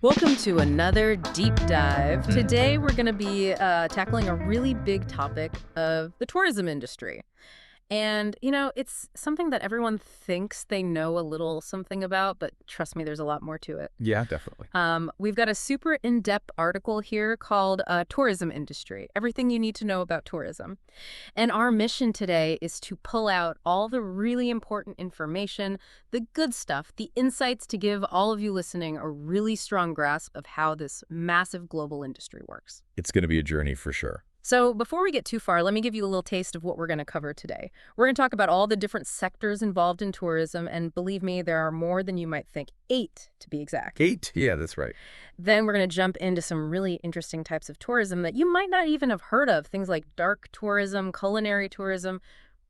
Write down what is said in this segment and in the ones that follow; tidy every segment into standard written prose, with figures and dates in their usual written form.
Welcome to another deep dive. Today, we're going to be tackling a really big topic of the tourism industry. And, it's something that everyone thinks they know a little something about, but trust me, there's a lot more to it. Yeah, definitely. We've got a super in-depth article here called Tourism Industry, Everything You Need to Know About Tourism. And our mission today is to pull out all the really important information, the good stuff, the insights to give all of you listening a really strong grasp of how this massive global industry works. It's going to be a journey for sure. So before we get too far, let me give you a little taste of what we're going to cover today. We're going to talk about all the different sectors involved in tourism, and believe me, there are more than you might think. 8, to be exact. 8? Yeah, that's right. Then we're going to jump into some really interesting types of tourism that you might not even have heard of, things like dark tourism, culinary tourism,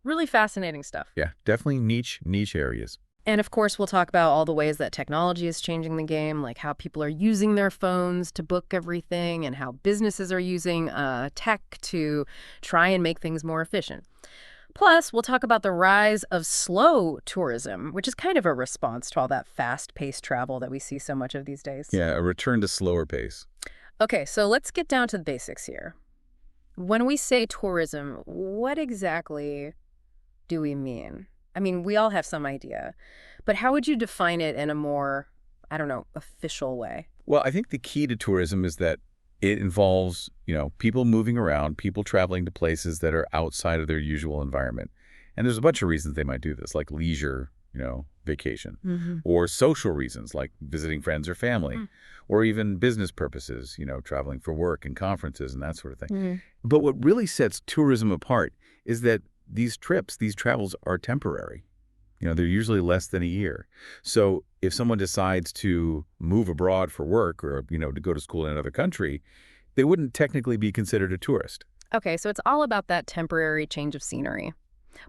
really fascinating stuff. Yeah, definitely niche areas. And of course, we'll talk about all the ways that technology is changing the game, like how people are using their phones to book everything and how businesses are using tech to try and make things more efficient. Plus, we'll talk about the rise of slow tourism, which is kind of a response to all that fast-paced travel that we see so much of these days. Yeah, a return to slower pace. Okay, so let's get down to the basics here. When we say tourism, what exactly do we mean? I mean, we all have some idea, but how would you define it in a more, I don't know, official way? Well, I think the key to tourism is that it involves, people moving around, people traveling to places that are outside of their usual environment. And there's a bunch of reasons they might do this, like leisure, vacation, or social reasons like visiting friends or family, or even business purposes, traveling for work and conferences and that sort of thing. But what really sets tourism apart is that these travels are temporary. They're usually less than a year. So if someone decides to move abroad for work or, to go to school in another country, they wouldn't technically be considered a tourist. Okay, so it's all about that temporary change of scenery.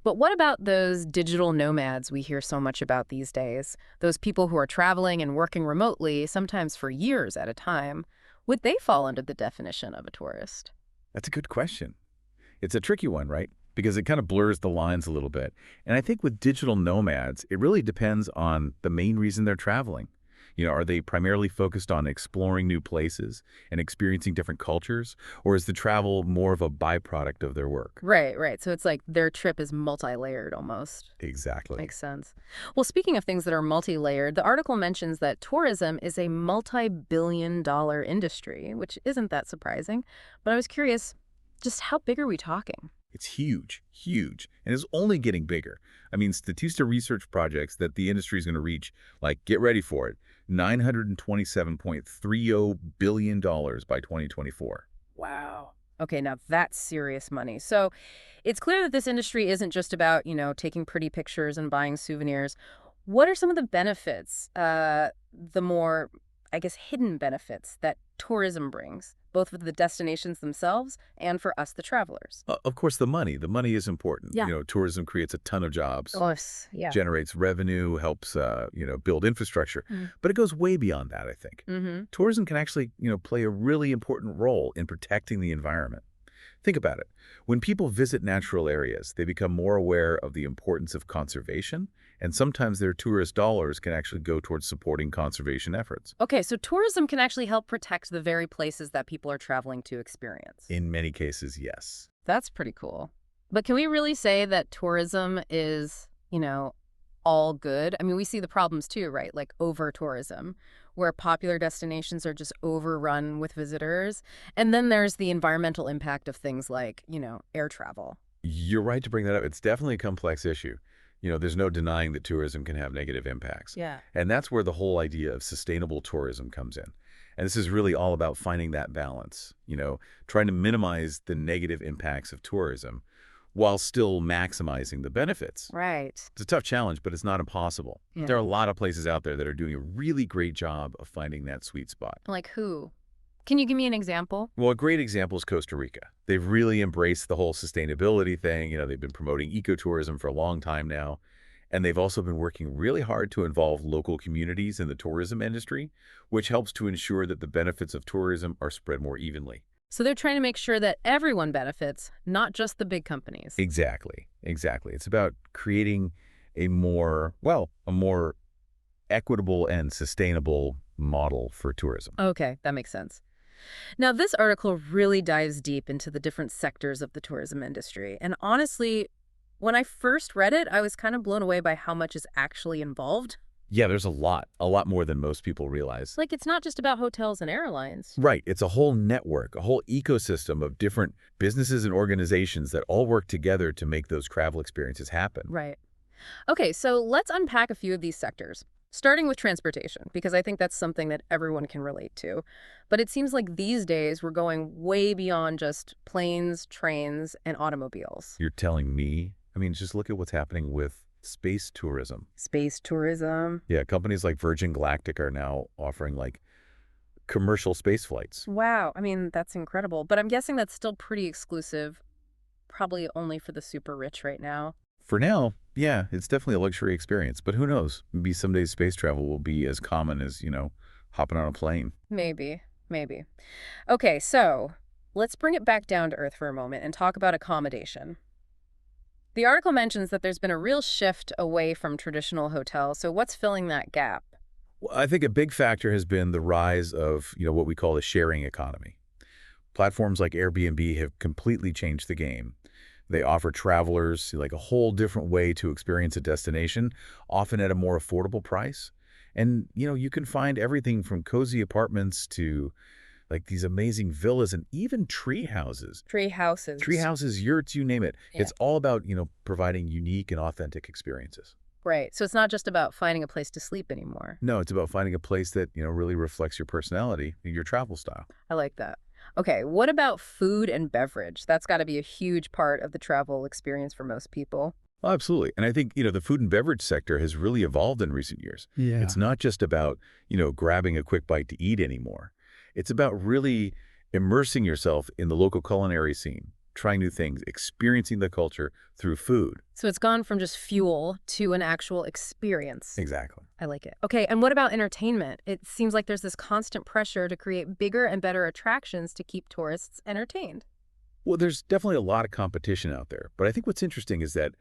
But what about those digital nomads we hear so much about these days? Those people who are traveling and working remotely, sometimes for years at a time. Would they fall under the definition of a tourist? That's a good question. It's a tricky one, right? Because it kind of blurs the lines a little bit. And I think with digital nomads, it really depends on the main reason they're traveling. Are they primarily focused on exploring new places and experiencing different cultures? Or is the travel more of a byproduct of their work? Right. So it's like their trip is multi-layered almost. Exactly. Makes sense. Well, speaking of things that are multi-layered, the article mentions that tourism is a multi-billion-dollar industry, which isn't that surprising. But I was curious, just how big are we talking? It's huge, and it's only getting bigger. I mean, Statista research projects that the industry is going to reach, like, get ready for it, $927.30 billion by 2024. Wow. Okay, now that's serious money. So it's clear that this industry isn't just about, taking pretty pictures and buying souvenirs. What are some of the benefits, the more, I guess, hidden benefits that tourism brings, both for the destinations themselves and for us, the travelers? Of course, the money. The money is important. Yeah. Tourism creates a ton of jobs, Of course, yeah. generates revenue, helps, build infrastructure. But it goes way beyond that, I think. Tourism can actually, play a really important role in protecting the environment. Think about it. When people visit natural areas, they become more aware of the importance of conservation, and sometimes their tourist dollars can actually go towards supporting conservation efforts. Okay, so tourism can actually help protect the very places that people are traveling to experience. In many cases, yes. That's pretty cool. But can we really say that tourism is, all good? I mean, we see the problems too, right? Like over-tourism, where popular destinations are just overrun with visitors. And then there's the environmental impact of things like, air travel. You're right to bring that up. It's definitely a complex issue. There's no denying that tourism can have negative impacts. Yeah. And that's where the whole idea of sustainable tourism comes in. And this is really all about finding that balance, trying to minimize the negative impacts of tourism while still maximizing the benefits. Right. It's a tough challenge, but it's not impossible. Yeah. There are a lot of places out there that are doing a really great job of finding that sweet spot. Like who? Can you give me an example? Well, a great example is Costa Rica. They've really embraced the whole sustainability thing. They've been promoting ecotourism for a long time now. And they've also been working really hard to involve local communities in the tourism industry, which helps to ensure that the benefits of tourism are spread more evenly. So they're trying to make sure that everyone benefits, not just the big companies. Exactly. It's about creating a more equitable and sustainable model for tourism. Okay, that makes sense. Now, this article really dives deep into the different sectors of the tourism industry. And honestly, when I first read it, I was kind of blown away by how much is actually involved. Yeah, there's a lot more than most people realize. Like, it's not just about hotels and airlines. Right. It's a whole network, a whole ecosystem of different businesses and organizations that all work together to make those travel experiences happen. Right. Okay, so let's unpack a few of these sectors, starting with transportation, because I think that's something that everyone can relate to. But it seems like these days we're going way beyond just planes, trains, and automobiles. You're telling me? I mean, just look at what's happening with space tourism. Space tourism. Yeah, companies like Virgin Galactic are now offering like commercial space flights. Wow, I mean, that's incredible. But I'm guessing that's still pretty exclusive, probably only for the super rich right now. For now, yeah, it's definitely a luxury experience, but who knows? Maybe someday space travel will be as common as, hopping on a plane. Maybe, maybe. Okay, so let's bring it back down to earth for a moment and talk about accommodation. The article mentions that there's been a real shift away from traditional hotels, so what's filling that gap? Well, I think a big factor has been the rise of, what we call the sharing economy. Platforms like Airbnb have completely changed the game. They offer travelers like a whole different way to experience a destination, often at a more affordable price. And, you can find everything from cozy apartments to like these amazing villas and even tree houses. Tree houses. Tree houses, yurts, you name it. Yeah. It's all about, providing unique and authentic experiences. Right, so it's not just about finding a place to sleep anymore. No, it's about finding a place that, really reflects your personality and your travel style. I like that. Okay, what about food and beverage? That's got to be a huge part of the travel experience for most people. Oh, absolutely. And I think, the food and beverage sector has really evolved in recent years. Yeah. It's not just about, grabbing a quick bite to eat anymore. It's about really immersing yourself in the local culinary scene, trying new things, experiencing the culture through food. So it's gone from just fuel to an actual experience. Exactly. I like it. Okay, and what about entertainment? It seems like there's this constant pressure to create bigger and better attractions to keep tourists entertained. Well, there's definitely a lot of competition out there. But I think what's interesting is that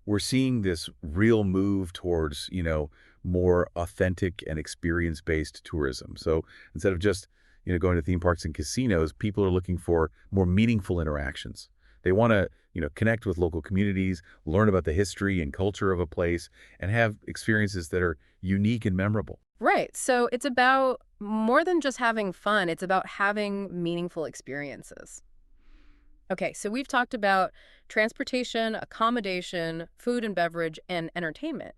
we're seeing this real move towards, more authentic and experience-based tourism. So instead of just, going to theme parks and casinos, people are looking for more meaningful interactions. They want to, connect with local communities, learn about the history and culture of a place, and have experiences that are unique and memorable. Right, so it's about more than just having fun, it's about having meaningful experiences. Okay, so we've talked about transportation, accommodation, food and beverage, and entertainment.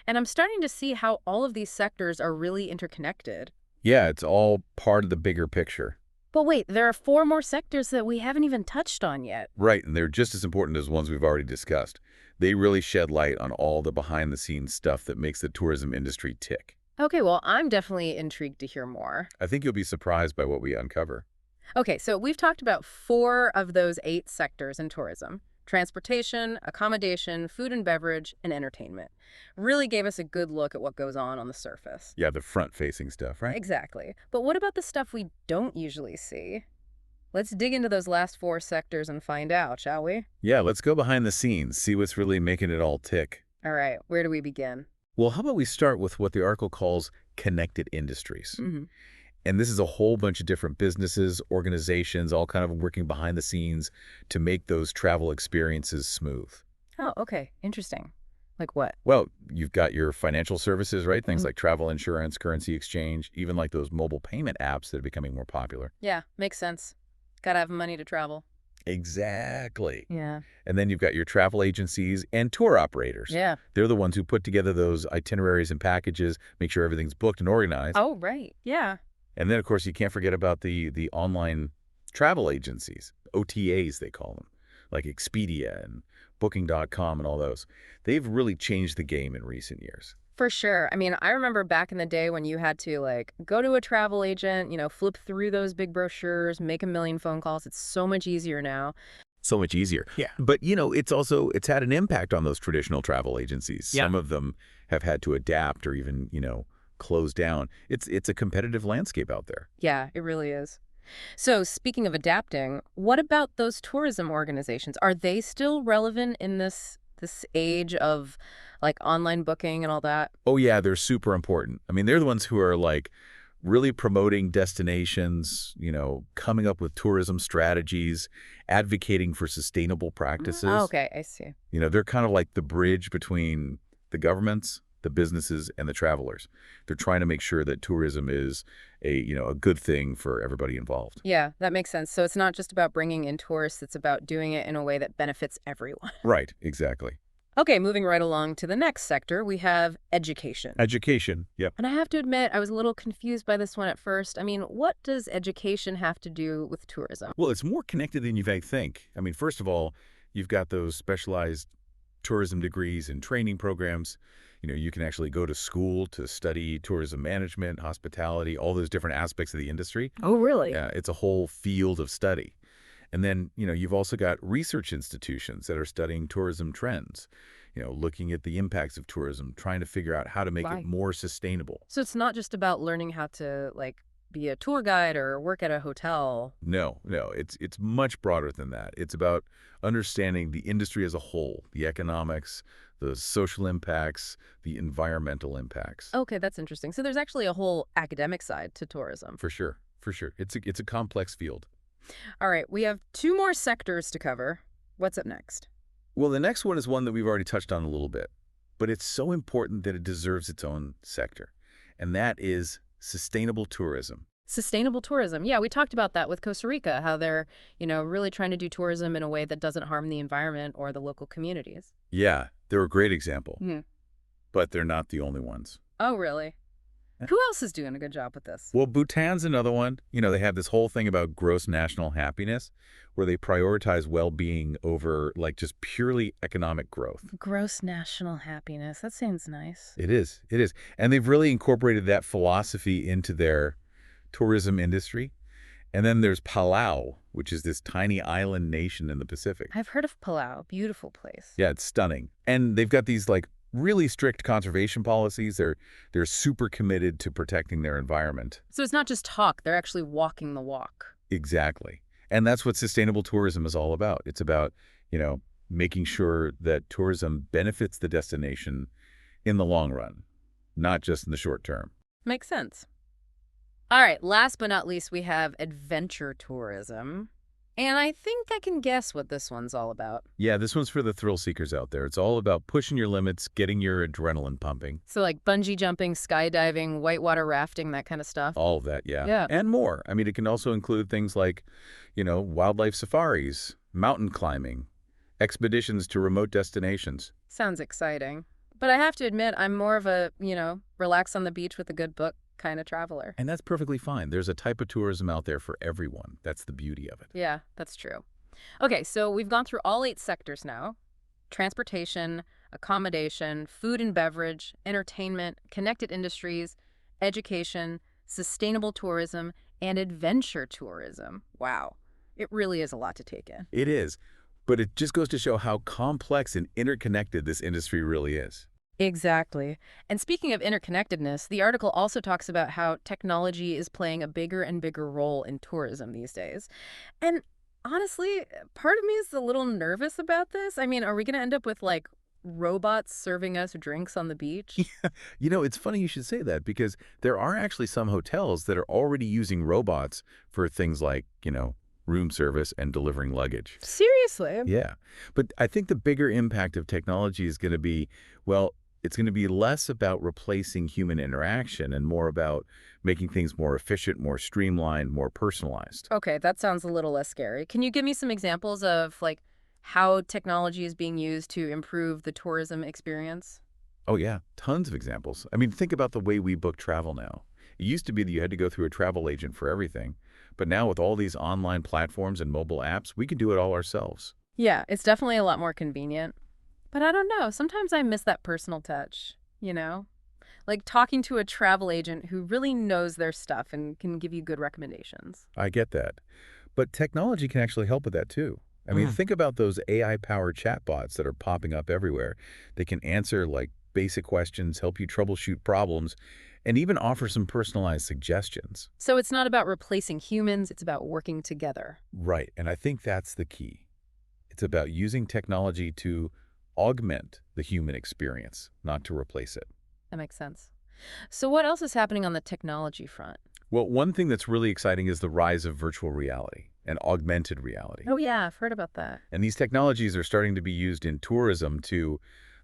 And I'm starting to see how all of these sectors are really interconnected. Yeah, it's all part of the bigger picture. But wait, there are 4 more sectors that we haven't even touched on yet. Right, and they're just as important as ones we've already discussed. They really shed light on all the behind-the-scenes stuff that makes the tourism industry tick. Okay, well, I'm definitely intrigued to hear more. I think you'll be surprised by what we uncover. Okay, so we've talked about 4 of those 8 sectors in tourism: transportation, accommodation, food and beverage, and entertainment. Really gave us a good look at what goes on the surface. Yeah, the front-facing stuff, right? Exactly. But what about the stuff we don't usually see? Let's dig into those last 4 sectors and find out, shall we? Yeah, let's go behind the scenes, see what's really making it all tick. All right, where do we begin? Well, how about we start with what the article calls connected industries? Mm-hmm. And this is a whole bunch of different businesses, organizations, all kind of working behind the scenes to make those travel experiences smooth. Oh, okay. Interesting. Like what? Well, you've got your financial services, right? Things Mhm. like travel insurance, currency exchange, even like those mobile payment apps that are becoming more popular. Yeah, makes sense. Gotta have money to travel. Exactly. Yeah. And then you've got your travel agencies and tour operators. Yeah. They're the ones who put together those itineraries and packages, make sure everything's booked and organized. Oh, right. Yeah. And then, of course, you can't forget about the online travel agencies, OTAs they call them, like Expedia and Booking.com and all those. They've really changed the game in recent years. For sure. I mean, I remember back in the day when you had to go to a travel agent, flip through those big brochures, make a million phone calls. It's so much easier now. So much easier. Yeah. But, it's had an impact on those traditional travel agencies. Yeah. Some of them have had to adapt or even, close down. It's a competitive landscape out there. Yeah, it really is. So speaking of adapting, what about those tourism organizations? Are they still relevant in this age of online booking and all that? Oh, yeah, they're super important. I mean, they're the ones who are really promoting destinations, coming up with tourism strategies, advocating for sustainable practices. Okay, I see. They're kind of like the bridge between the governments, the businesses, and the travelers. They're trying to make sure that tourism is a good thing for everybody involved. Yeah, that makes sense. So it's not just about bringing in tourists, it's about doing it in a way that benefits everyone. Right, exactly. Okay, moving right along to the next sector, we have education. Education, yep. And I have to admit, I was a little confused by this one at first. I mean, what does education have to do with tourism? Well, it's more connected than you may think. I mean, first of all, you've got those specialized tourism degrees and training programs. You can actually go to school to study tourism management, hospitality, all those different aspects of the industry. Oh, really? Yeah, it's a whole field of study. And then, you've also got research institutions that are studying tourism trends, looking at the impacts of tourism, trying to figure out how to make it Right. more sustainable. So it's not just about learning how to, like, be a tour guide or work at a hotel. No, no, it's much broader than that. It's about understanding the industry as a whole, the economics, the social impacts, the environmental impacts. Okay, that's interesting. So there's actually a whole academic side to tourism. For sure, for sure. It's a complex field. All right, we have two more sectors to cover. What's up next? Well, the next one is one that we've already touched on a little bit, but it's so important that it deserves its own sector, and that is sustainable tourism. Sustainable tourism. Yeah, we talked about that with Costa Rica, how they're, really trying to do tourism in a way that doesn't harm the environment or the local communities. Yeah, they're a great example, Hmm. but they're not the only ones. Oh, really? Who else is doing a good job with this? Well, Bhutan's another one. They have this whole thing about gross national happiness where they prioritize well-being over like just purely economic growth. Gross national happiness. That sounds nice. It is. It is. And they've really incorporated that philosophy into their tourism industry. And then there's Palau, which is this tiny island nation in the Pacific. I've heard of Palau. Beautiful place. Yeah, it's stunning. And they've got these like really strict conservation policies. They're super committed to protecting their environment. So it's not just talk, they're actually walking the walk. Exactly. And that's what sustainable tourism is all about. It's about, making sure that tourism benefits the destination in the long run, not just in the short term. Makes sense. All right, last but not least, we have adventure tourism. And I think I can guess what this one's all about. Yeah, this one's for the thrill seekers out there. It's all about pushing your limits, getting your adrenaline pumping. So like bungee jumping, skydiving, whitewater rafting, that kind of stuff. All of that, yeah. Yeah. And more. I mean, it can also include things like, wildlife safaris, mountain climbing, expeditions to remote destinations. Sounds exciting. But I have to admit, I'm more of a, relax on the beach with a good book kind of traveler. And that's perfectly fine. There's a type of tourism out there for everyone. That's the beauty of it. Yeah, that's true. Okay, so we've gone through all 8 sectors now. Transportation, accommodation, food and beverage, entertainment, connected industries, education, sustainable tourism, and adventure tourism. Wow. It really is a lot to take in. It is. But it just goes to show how complex and interconnected this industry really is. Exactly. And speaking of interconnectedness, the article also talks about how technology is playing a bigger and bigger role in tourism these days. And honestly, part of me is a little nervous about this. I mean, are we going to end up with like robots serving us drinks on the beach? It's funny you should say that because there are actually some hotels that are already using robots for things like, room service and delivering luggage. Seriously? Yeah. But I think the bigger impact of technology is going to be, well, it's going to be less about replacing human interaction and more about making things more efficient, more streamlined, more personalized. Okay, that sounds a little less scary. Can you give me some examples of like how technology is being used to improve the tourism experience? Oh, yeah. Tons of examples. I mean, think about the way we book travel now. It used to be that you had to go through a travel agent for everything. But now with all these online platforms and mobile apps, we can do it all ourselves. Yeah, it's definitely a lot more convenient. But I don't know. Sometimes I miss that personal touch, Like talking to a travel agent who really knows their stuff and can give you good recommendations. I get that. But technology can actually help with that too. I mean, think about those AI-powered chatbots that are popping up everywhere. They can answer like basic questions, help you troubleshoot problems, and even offer some personalized suggestions. So it's not about replacing humans, it's about working together. Right, and I think that's the key. It's about using technology to augment the human experience, not to replace it. That makes sense. So what else is happening on the technology front? Well, one thing that's really exciting is the rise of virtual reality and augmented reality. Oh, yeah, I've heard about that. And these technologies are starting to be used in tourism to,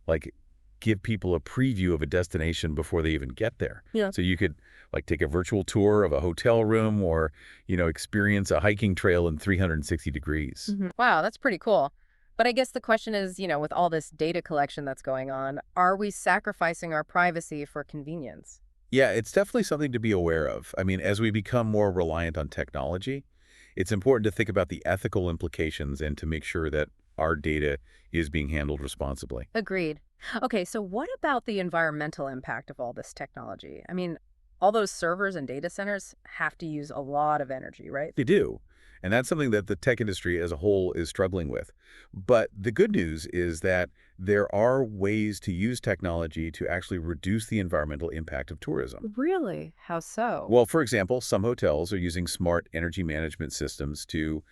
like, give people a preview of a destination before they even get there. Yeah. So you could, like, take a virtual tour of a hotel room or, experience a hiking trail in 360 degrees. Wow, that's pretty cool. But I guess the question is, with all this data collection that's going on, are we sacrificing our privacy for convenience? Yeah, it's definitely something to be aware of. I mean, as we become more reliant on technology, it's important to think about the ethical implications and to make sure that our data is being handled responsibly. Agreed. Okay, so what about the environmental impact of all this technology? I mean, all those servers and data centers have to use a lot of energy, right? They do. And that's something that the tech industry as a whole is struggling with. But the good news is that there are ways to use technology to actually reduce the environmental impact of tourism. Really? How so? Well, for example, some hotels are using smart energy management systems to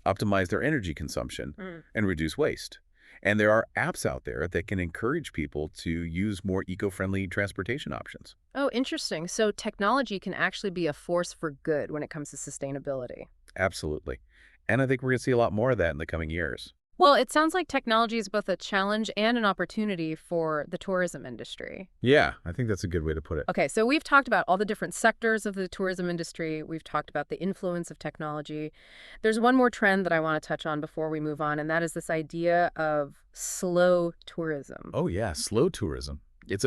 optimize their energy consumption Mm. and reduce waste. And there are apps out there that can encourage people to use more eco-friendly transportation options. Oh, interesting. So technology can actually be a force for good when it comes to sustainability. Absolutely. And I think we're going to see a lot more of that in the coming years. Well, it sounds like technology is both a challenge and an opportunity for the tourism industry. Yeah, I think that's a good way to put it. Okay, so we've talked about all the different sectors of the tourism industry. We've talked about the influence of technology. There's one more trend that I want to touch on before we move on, and that is this idea of slow tourism. Oh yeah, slow tourism. It's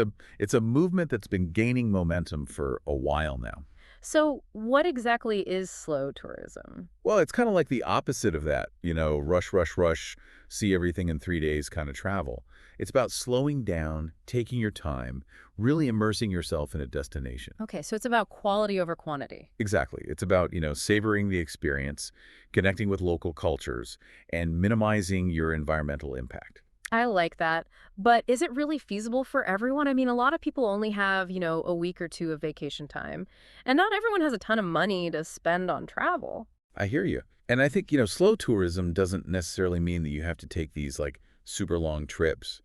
a movement that's been gaining momentum for a while now. So what exactly is slow tourism? Well, it's kind of like the opposite of that, rush, rush, rush, see everything in 3 days kind of travel. It's about slowing down, taking your time, really immersing yourself in a destination. Okay, so it's about quality over quantity. Exactly. It's about, savoring the experience, connecting with local cultures, and minimizing your environmental impact. I like that. But is it really feasible for everyone? I mean, a lot of people only have, a week or two of vacation time, and not everyone has a ton of money to spend on travel. I hear you. And I think, slow tourism doesn't necessarily mean that you have to take these super long trips.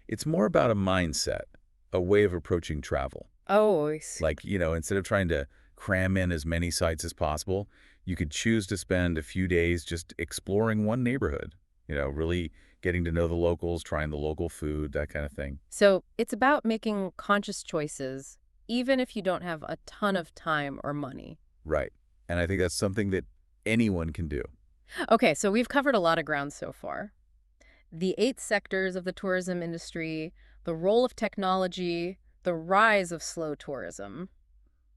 It's more about a mindset, a way of approaching travel. Oh, I see. Instead of trying to cram in as many sites as possible, you could choose to spend a few days just exploring one neighborhood, really getting to know the locals, trying the local food, that kind of thing. So it's about making conscious choices, even if you don't have a ton of time or money. Right. And I think that's something that anyone can do. Okay, so we've covered a lot of ground so far. The 8 sectors of the tourism industry, the role of technology, the rise of slow tourism.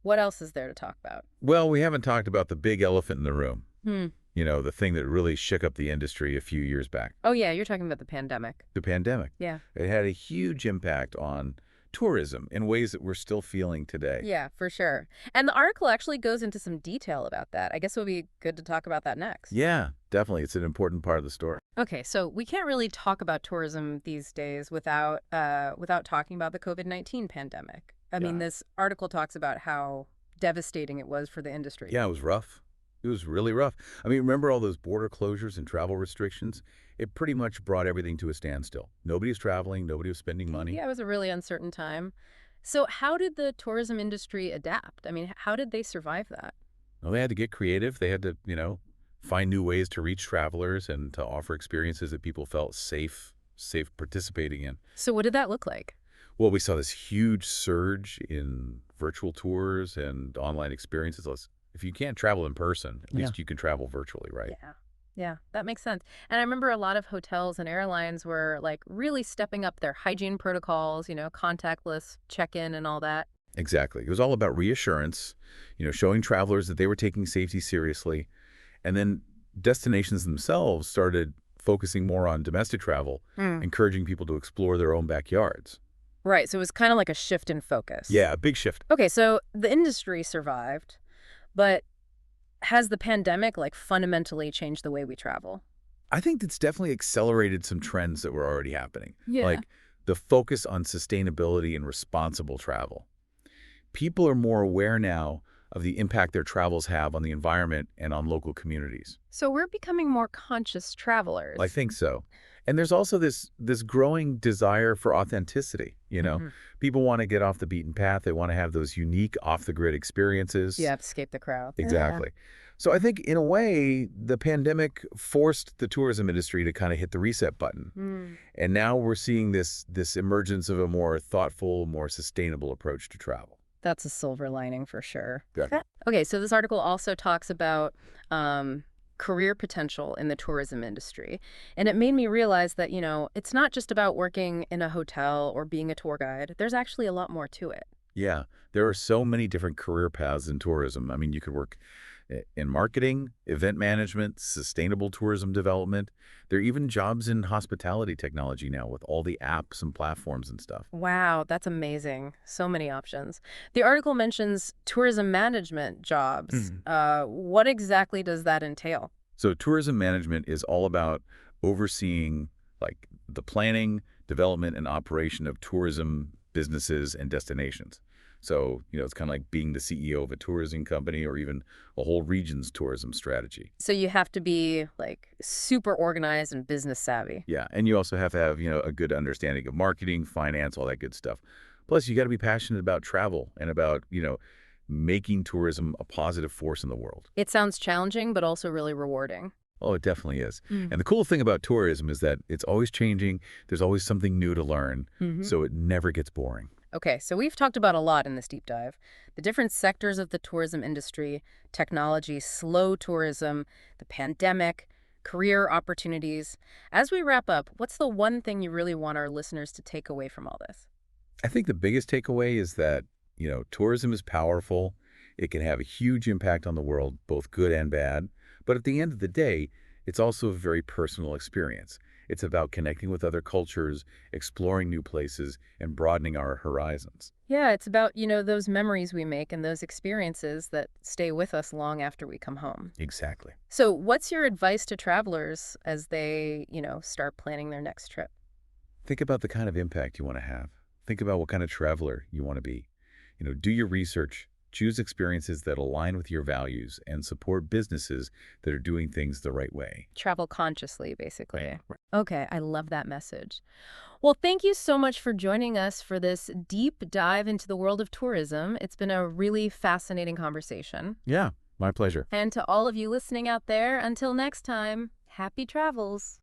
What else is there to talk about? Well, we haven't talked about the big elephant in the room, Hmm. the thing that really shook up the industry a few years back, Oh, yeah, you're talking about the pandemic. the pandemic. Yeah. It had a huge impact on tourism in ways that we're still feeling today. Yeah, for sure. And the article actually goes into some detail about that. I guess it would be good to talk about that next. Yeah, definitely. It's an important part of the story. Okay, so we can't really talk about tourism these days without talking about the COVID-19 pandemic. I mean, Yeah. this article talks about how devastating it was for the industry. Yeah, it was rough. It was really rough. I mean, remember all those border closures and travel restrictions? It pretty much brought everything to a standstill. Nobody was traveling. Nobody was spending money. Yeah, it was a really uncertain time. So how did the tourism industry adapt? I mean, how did they survive that? Well, they had to get creative. They had to, find new ways to reach travelers and to offer experiences that people felt safe participating in. So what did that look like? Well, we saw this huge surge in virtual tours and online experiences. If you can't travel in person, at least you can travel virtually, right? Yeah. Yeah, that makes sense. And I remember a lot of hotels and airlines were like really stepping up their hygiene protocols, contactless check-in and all that. Exactly. It was all about reassurance, showing travelers that they were taking safety seriously. And then destinations themselves started focusing more on domestic travel, Mm. encouraging people to explore their own backyards. Right, so it was kind of like a shift in focus. Yeah, a big shift. Okay, so the industry survived, but has the pandemic fundamentally changed the way we travel? I think it's definitely accelerated some trends that were already happening, Yeah. like the focus on sustainability and responsible travel. People are more aware now of the impact their travels have on the environment and on local communities. So we're becoming more conscious travelers. I think so. And there's also this growing desire for authenticity. you know? Hmm. People want to get off the beaten path. They want to have those unique off-the-grid You experiences. have to escape the crowd. Exactly. So I think in a way, the pandemic forced the tourism industry to kind of hit the reset button. Mm. And now we're seeing this emergence of a more thoughtful, more sustainable approach to travel. That's a silver lining for sure. Yeah. Okay, so this article also talks about um, career potential in the tourism industry. And it made me realize that, it's not just about working in a hotel or being a tour guide. There's actually a lot more to it. Yeah, there are so many different career paths in tourism. I mean, you could work in marketing, event management, sustainable tourism development. There are even jobs in hospitality technology now with all the apps and platforms and stuff. Wow, that's amazing. So many options. The article mentions tourism management jobs. Mhm. What exactly does that entail? So tourism management is all about overseeing like the planning, development, and operation of tourism businesses and destinations. So, it's kind of like being the CEO of a tourism company or even a whole region's tourism strategy. So you have to be like super organized and business savvy. Yeah, and you also have to have, a good understanding of marketing, finance, all that good stuff. Plus, you got to be passionate about travel and about, making tourism a positive force in the world. It sounds challenging, but also really rewarding. Oh, it definitely is. Mm. And the cool thing about tourism is that it's always changing. There's always something new to learn, Hmm. so it never gets boring. Okay, so we've talked about a lot in this deep dive. The different sectors of the tourism industry, technology, slow tourism, the pandemic, career opportunities. As we wrap up, what's the one thing you really want our listeners to take away from all this? I think the biggest takeaway is that, tourism is powerful. It can have a huge impact on the world, both good and bad. But at the end of the day, it's also a very personal experience. It's about connecting with other cultures, exploring new places, and broadening our horizons. Yeah, it's about, those memories we make and those experiences that stay with us long after we come home. Exactly. So, what's your advice to travelers as they, start planning their next trip? Think about the kind of impact you want to have. Think about what kind of traveler you want to be. Do your research, choose experiences that align with your values, and support businesses that are doing things the right way. Travel consciously, basically. Right. Okay, I love that message. Well, thank you so much for joining us for this deep dive into the world of tourism. It's been a really fascinating conversation. Yeah, my pleasure. And to all of you listening out there, until next time, happy travels.